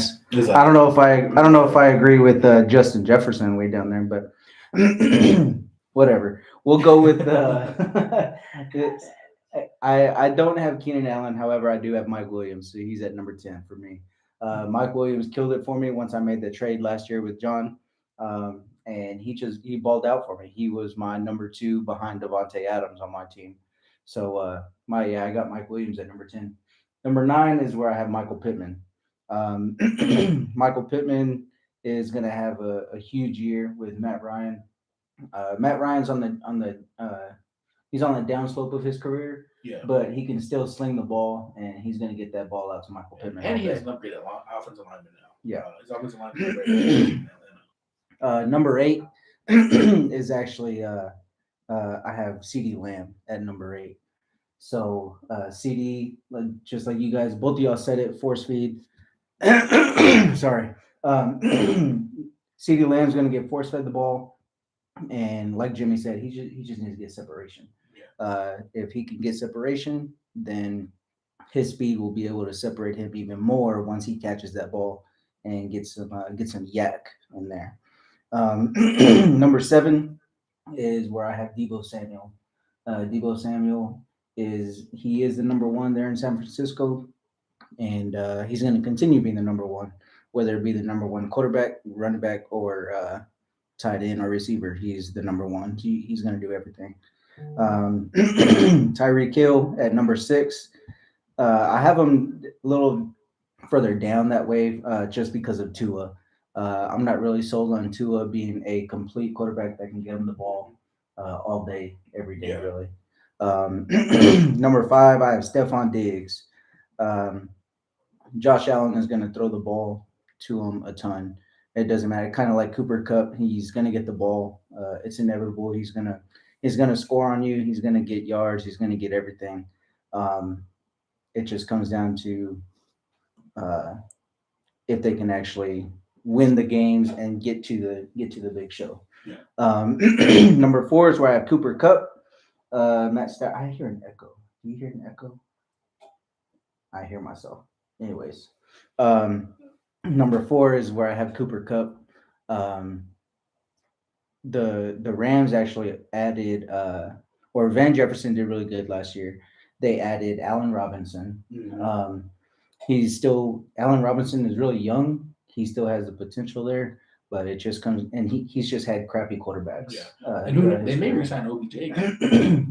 don't know if I agree with Justin Jefferson way down there, but whatever. We'll go with I don't have Keenan Allen. However, I do have Mike Williams. So he's at number 10 for me. Mike Williams killed it for me once I made the trade last year with John. And he balled out for me. He was my number 2 behind Devontae Adams on my team. So I got Mike Williams at number 10. Number 9 is where I have Michael Pittman. Michael Pittman is going to have a huge year with Matt Ryan. Matt Ryan's on the he's on the downslope of his career, but he can still sling the ball, and he's going to get that ball out to Michael Pittman. And he has an upgraded offensive lineman now. Yeah, his offensive lineman. Number 8 is actually I have CeeDee Lamb at number 8. So CD, just like you guys, both of y'all said it, force feed. Sorry. CeeDee Lamb's going to get force fed the ball. And like Jimmy said, he just needs to get separation. If he can get separation, then his speed will be able to separate him even more once he catches that ball and gets some yak in there. Number 7 is where I have Deebo Samuel. Deebo Samuel is the number 1 there in San Francisco, and he's going to continue being the number 1, whether it be the number 1 quarterback, running back, or tight end or receiver. He's the number 1. He's going to do everything. Tyreek Hill at number 6. I have him a little further down that way just because of Tua. I'm not really sold on Tua being a complete quarterback that can get him the ball all day, every day, really. Number 5, I have Stephon Diggs. Josh Allen is going to throw the ball to him a ton. It doesn't matter. Kind of like Cooper Kupp, he's going to get the ball. It's inevitable. He's going to score on you. He's going to get yards. He's going to get everything. It just comes down to if they can actually win the games and get to the big show. Number 4 is where I have Cooper Kupp. I hear an echo. Do you hear an echo? I hear myself. Anyways, number 4 is where I have Cooper Kupp. The Rams actually added, or Van Jefferson did really good last year. They added Allen Robinson. Allen Robinson is really young. He still has the potential there, but it just comes, and he's just had crappy quarterbacks. And they may resign OBJ.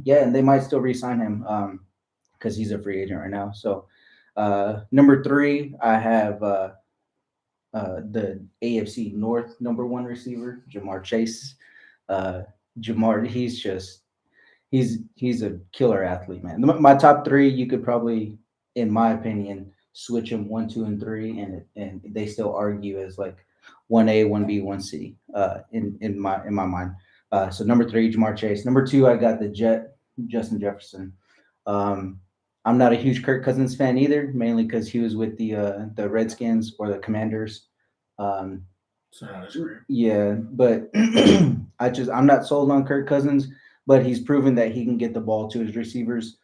Yeah, and they might still resign him because he's a free agent right now. So number 3, I have the AFC North number 1 receiver, Jamar Chase. Jamar, he's a killer athlete, man. My top 3, you could probably, in my opinion, switch them 1, 2, and 3, and they still argue as like 1A, 1B, 1C in my mind. So number 3, Jamar Chase. Number 2, I got the Jet, Justin Jefferson. I'm not a huge Kirk Cousins fan either, mainly because he was with the Redskins or the Commanders. Yeah, but I'm not sold on Kirk Cousins, but he's proven that he can get the ball to his receivers.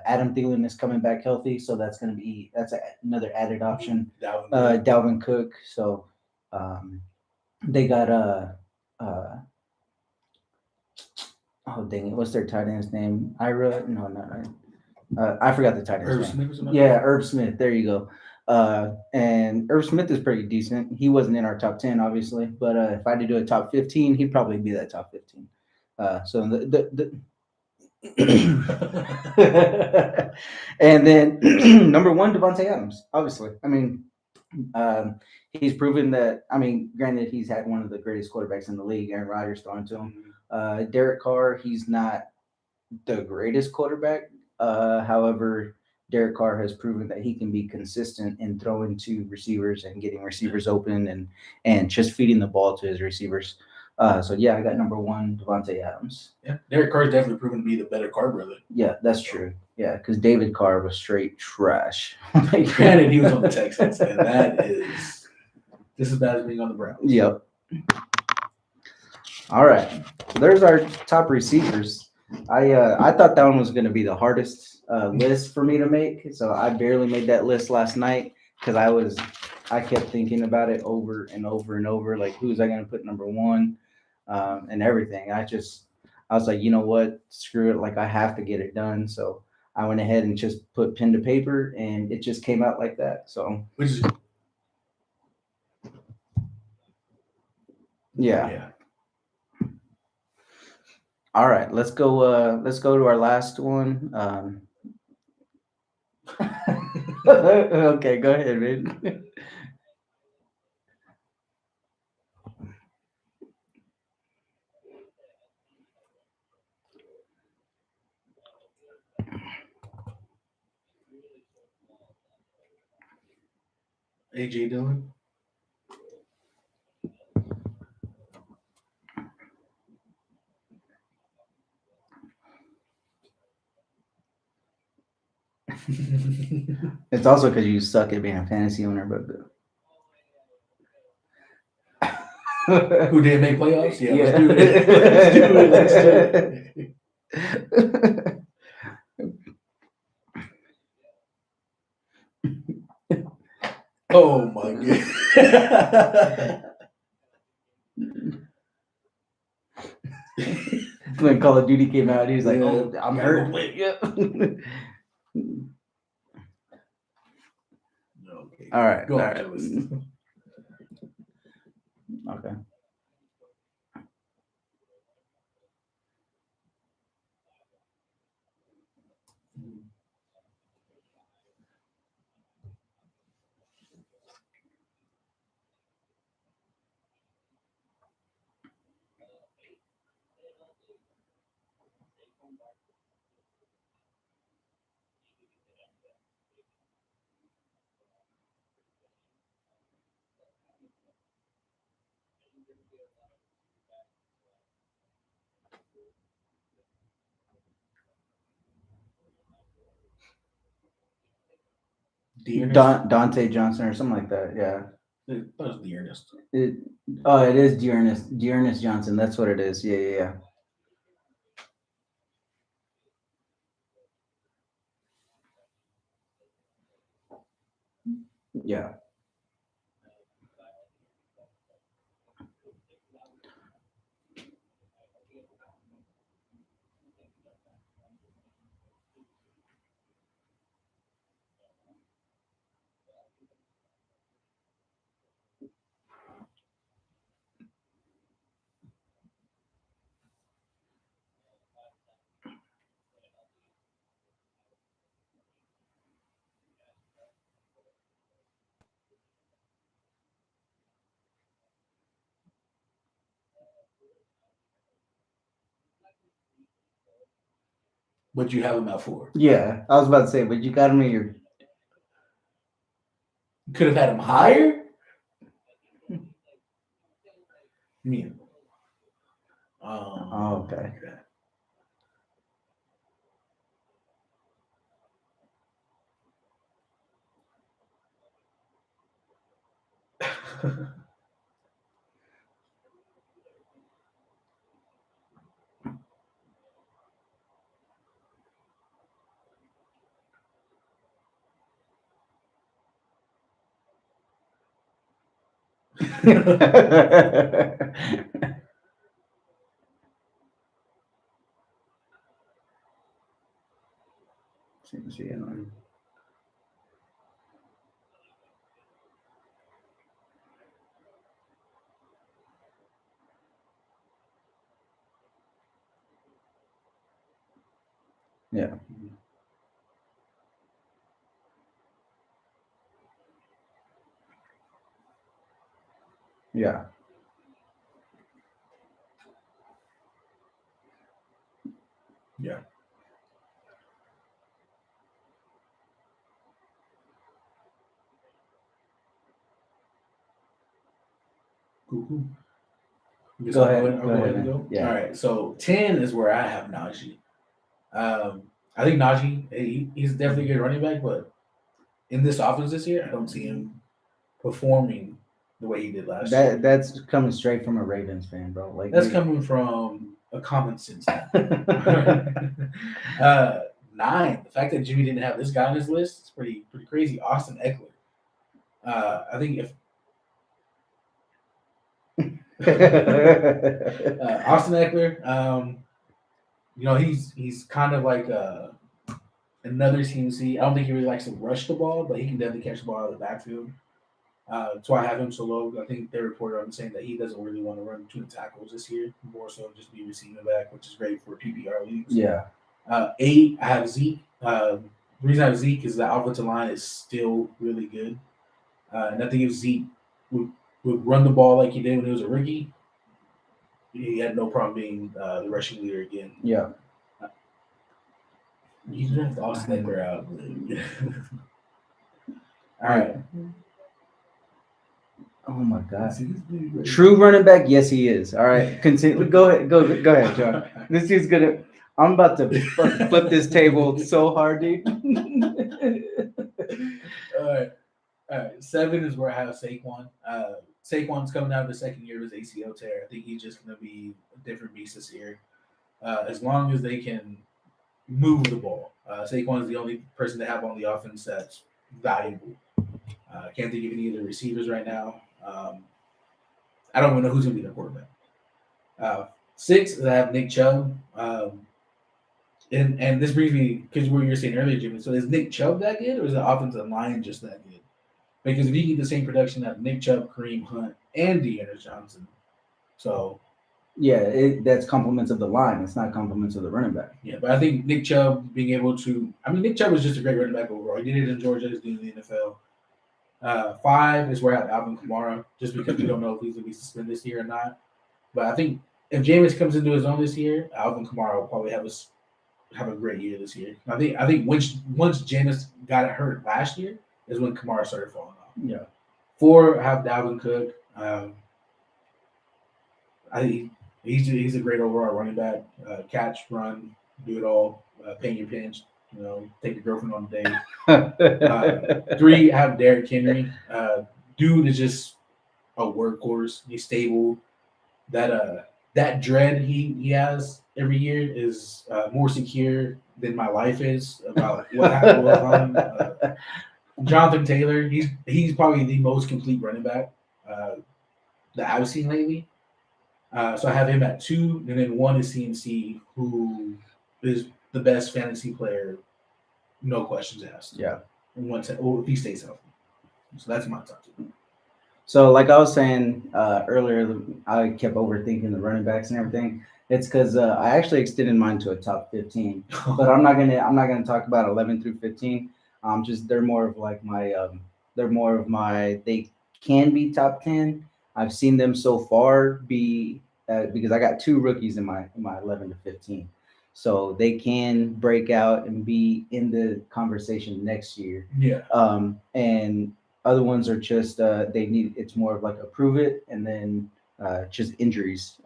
Adam Thielen is coming back healthy, so that's another added option. Dalvin Cook. So they got oh dang it, what's their tight end's name? Ira? No, not Ira. I forgot the tight end's name. Irv Smith. There you go. And Irv Smith is pretty decent. He wasn't in our top 10, obviously, but if I had to do a top 15, he'd probably be that top 15. So and then number 1, Devontae Adams, obviously. I mean, he's proven that. I mean, granted, he's had one of the greatest quarterbacks in the league, Aaron Rodgers, throwing to him. Derek Carr, he's not the greatest quarterback. However, Derek Carr has proven that he can be consistent in throwing to receivers and getting receivers open and just feeding the ball to his receivers. So yeah, I got number 1, Devontae Adams. Yeah, Derek Carr is definitely proven to be the better Carr brother. Yeah, that's true. Yeah, because David Carr was straight trash. Granted, he was on the Texans, and that is just as bad as being on the Browns. Yep. All right. So there's our top receivers. I thought that one was going to be the hardest list for me to make. So I barely made that list last night because I kept thinking about it over and over and over. Like, who's I going to put number one and everything. I was like, you know what? Screw it. Like, I have to get it done. So I went ahead and just put pen to paper, and it just came out like that. So Which is yeah. All right, let's go. Let's go to our last one. Okay, go ahead, man. AJ Dillon. It's also because you suck at being a fantasy owner, but Who didn't make playoffs? Yeah, Yeah. let's do it. Let's do it. Oh my god. When Call of Duty came out, he was like, Yeah. "Oh, I'm Gotta hurt." go play. Yep. Okay. All right. Go All on, right. Jealous. Okay. Dearness. Dante Johnson or something like that. Yeah. That was Dearness. It is Dearness Johnson. That's what it is. Yeah. Yeah. But you have him at 4. Yeah. I was about to say, but you got him in your. Could have had him higher. Me. Oh, okay. Yeah. Yeah. Yeah. Cool. Guess Go I'll ahead. I'll Go ahead, and man. go. Yeah. All right. So 10 is where I have Najee. I think Najee, he's definitely a good running back, but in this offense this year, I don't see him performing the way he did last year. That's coming straight from a Ravens fan, bro. Like That's coming from a common sense. 9. The fact that Jimmy didn't have this guy on his list is pretty crazy. Austin Eckler. I think if Austin Eckler, he's kind of like another CMC. I don't think he really likes to rush the ball, but he can definitely catch the ball out of the backfield. That's why I have him so low. I think they reported on saying that he doesn't really want to run between the tackles this year, more so just be receiving back, which is great for PPR leagues. Yeah. 8, I have Zeke. The reason I have Zeke is the offensive line is still really good. And I think if Zeke would run the ball like he did when he was a rookie, he had no problem being the rushing leader again. Yeah. You just have to Austin Eckler out. All right. Oh my God. True running back? Yes, he is. All right. Continue. Go ahead, John. This dude's gonna. I'm about to flip this table so hard, dude. All right. 7 is where I have Saquon. Saquon's coming out of the second year of his ACL tear. I think he's just going to be a different beast this year. As long as they can move the ball. Saquon is the only person to have on the offense that's valuable. I can't think of any of the receivers right now. I don't even know who's going to be their quarterback. 6 is I have Nick Chubb. And this brings me, because what you were saying earlier, Jimmy, so is Nick Chubb that good, or is the offensive line just that good? Because if you get the same production of Nick Chubb, Kareem Hunt, and De'Aaron Johnson, so yeah, that's compliments of the line. It's not compliments of the running back. yeah, but I think Nick Chubb being able to, Nick Chubb was just a great running back overall. He did it in Georgia, he's doing it in the NFL. 5 is where I have Alvin Kamara, just because we don't know if he's going to be suspended this year or not. But I think if Jameis comes into his own this year, Alvin Kamara will probably have a great year this year. I think once Jameis got it hurt last year is when Kamara started falling off. Yeah. 4, I have Dalvin Cook. I think he's a great overall running back. Catch, run, do it all. Pay your pinch. Take your girlfriend on a date. 3, I have Derrick Henry. Dude is just a workhorse. He's stable. That dread he has every year is more secure than my life is about what happened with him. Jonathan Taylor, he's probably the most complete running back that I've seen lately. So I have him at 2, and then 1 is CMC, who is the best fantasy player, no questions asked. Yeah. If he stays healthy. So that's my top 2. So, like I was saying earlier, I kept overthinking the running backs and everything. It's because I actually extended mine to a top 15, but I'm not gonna talk about 11 through 15. They're more of like my they can be top 10. I've seen them so far be because I got 2 rookies in my 11 to 15, so they can break out and be in the conversation next year. Yeah. And other ones are just it's more of like a prove it and then just injuries.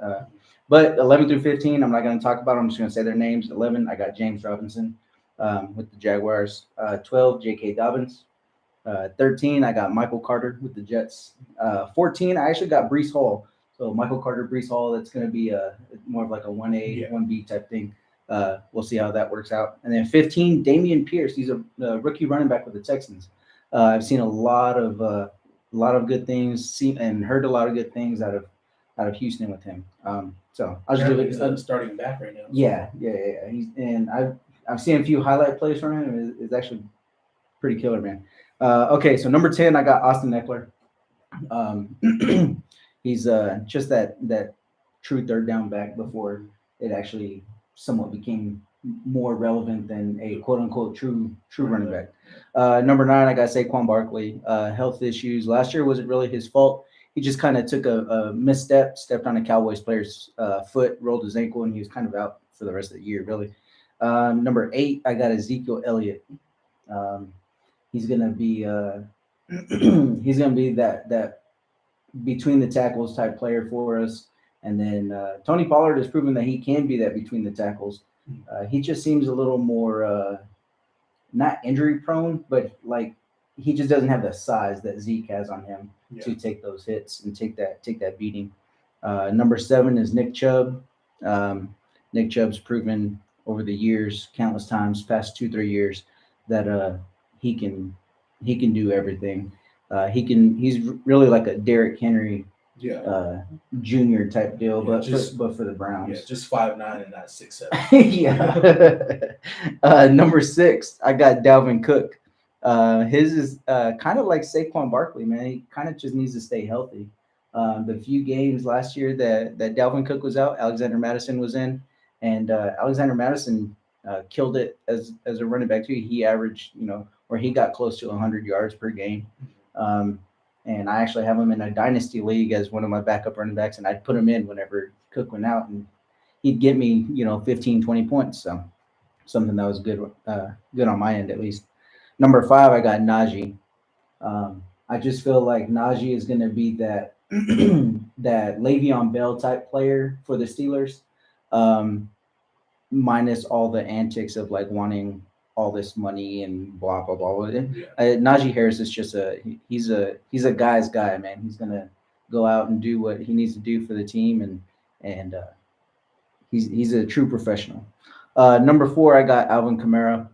But 11 through 15, I'm not going to talk about them. I'm just going to say their names. 11, I got James Robinson with the Jaguars. 12, J.K. Dobbins. 13, I got Michael Carter with the Jets. 14, I actually got Breece Hall. So Michael Carter, Breece Hall, that's going to be more of like a 1A, 1B type thing. We'll see how that works out. And then 15, Dameon Pierce. He's a rookie running back with the Texans. I've seen a lot of good things, and heard a lot of good things out of Houston with him. So I'll just give it starting back right now. Yeah. I've seen a few highlight plays from him. It's actually pretty killer, man. Okay, so number 10, I got Austin Eckler. He's just that true third down back before it actually somewhat became more relevant than a quote unquote true running back. Number 9, I got Saquon Barkley. Health issues. Last year wasn't really his fault. He just kind of took a misstep, stepped on a Cowboys player's foot, rolled his ankle, and he was kind of out for the rest of the year, really. Number 8, I got Ezekiel Elliott. He's gonna be that between the tackles type player for us. And then Tony Pollard has proven that he can be that between the tackles. He just seems a little more not injury prone, but like he just doesn't have the size that Zeke has on him to take those hits and take that beating. Number 7 is Nick Chubb. Nick Chubb's proven over the years, countless times, past 2-3 years, that he can do everything. He's really like a Derrick Henry junior type deal, but for the Browns. Yeah, just 5'9" and not 6'7". Yeah. Number 6, I got Dalvin Cook. His is kind of like Saquon Barkley, man. He kind of just needs to stay healthy. The few games last year that Dalvin Cook was out, Alexander Madison was in, and Alexander Madison killed it as a running back too. He averaged, where he got close to 100 yards per game. And I actually have him in a dynasty league as one of my backup running backs, and I'd put him in whenever Cook went out, and he'd get me, 15, 20 points. So something that was good on my end at least. Number 5, I got Najee. I just feel like Najee is going to be that that Le'Veon Bell type player for the Steelers, minus all the antics of like wanting all this money and blah blah blah. Najee Harris is just he's a guy's guy, man. He's gonna go out and do what he needs to do for the team, and he's a true professional. Number 4, I got Alvin Kamara.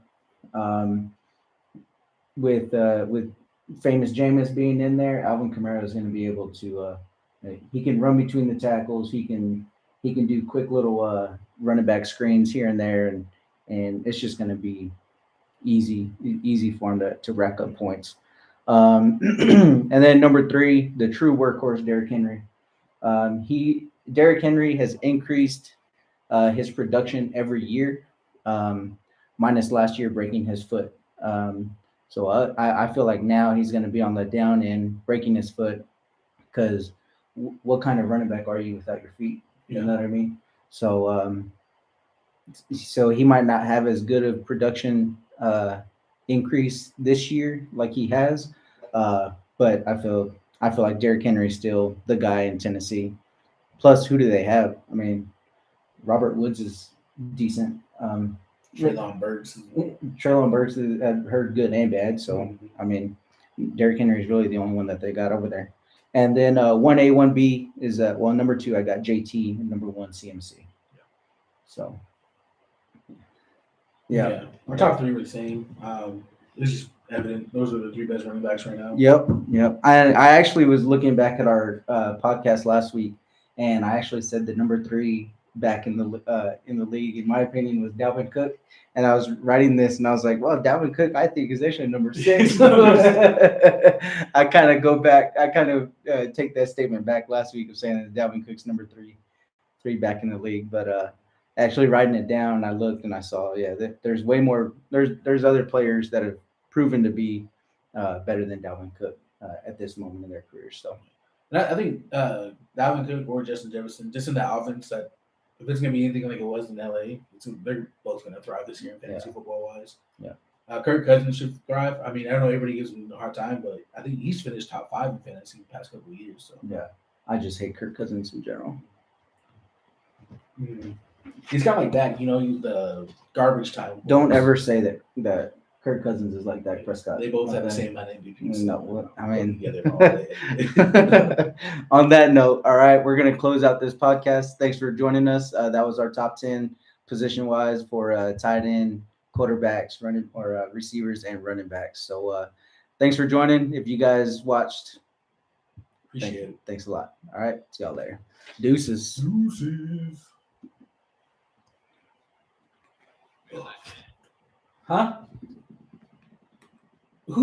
With famous Jameis being in there, Alvin Kamara is going to be able to. He can run between the tackles. He can do quick little running back screens here and there, and it's just going to be easy for him to rack up points. And then number 3, the true workhorse, Derrick Henry. Derrick Henry has increased his production every year, minus last year breaking his foot. So I feel like now he's going to be on the down end, breaking his foot, because what kind of running back are you without your feet? You know what I mean? So he might not have as good of production increase this year like he has, but I feel like Derrick Henry's still the guy in Tennessee. Plus, who do they have? I mean, Robert Woods is decent. Treylon Burks. Treylon Burks I've heard good and bad. So, I mean, Derrick Henry is really the only one that they got over there. And then 1A, 1B is number 2, I got JT, and number 1, CMC. So, yeah. Our top 3 were the same. It's just evident. Those are the 3 best running backs right now. Yep. I actually was looking back at our podcast last week, and I actually said that number 3 back in the league, in my opinion, was Dalvin Cook. And I was writing this, and I was like, well, Dalvin Cook, I think, is actually number 6. I kind of go back. I kind of take that statement back last week of saying that Dalvin Cook's number 3 back in the league. But actually writing it down, I looked and I saw, there's way more. There's other players that have proven to be better than Dalvin Cook at this moment in their careers. So, and I think Dalvin Cook or Justin Jefferson, just in that offense, that if it's going to be anything like it was in LA, they're both going to thrive this year in fantasy football wise. Yeah. Kirk Cousins should thrive. I mean, I don't know, everybody gives him a hard time, but I think he's finished top 5 in fantasy the past couple of years. So yeah, I just hate Kirk Cousins in general. Mm-hmm. He's kind of like that, the garbage time. Don't ever say that Kirk Cousins is like Dak Prescott. They both have the same amount of MVPs. No, I mean, together. On that note, all right, we're going to close out this podcast. Thanks for joining us. That was our top 10 position-wise for tight end, quarterbacks, receivers, and running backs. So thanks for joining. If you guys watched, appreciate it. Thanks a lot. All right, see y'all later. Deuces. Huh?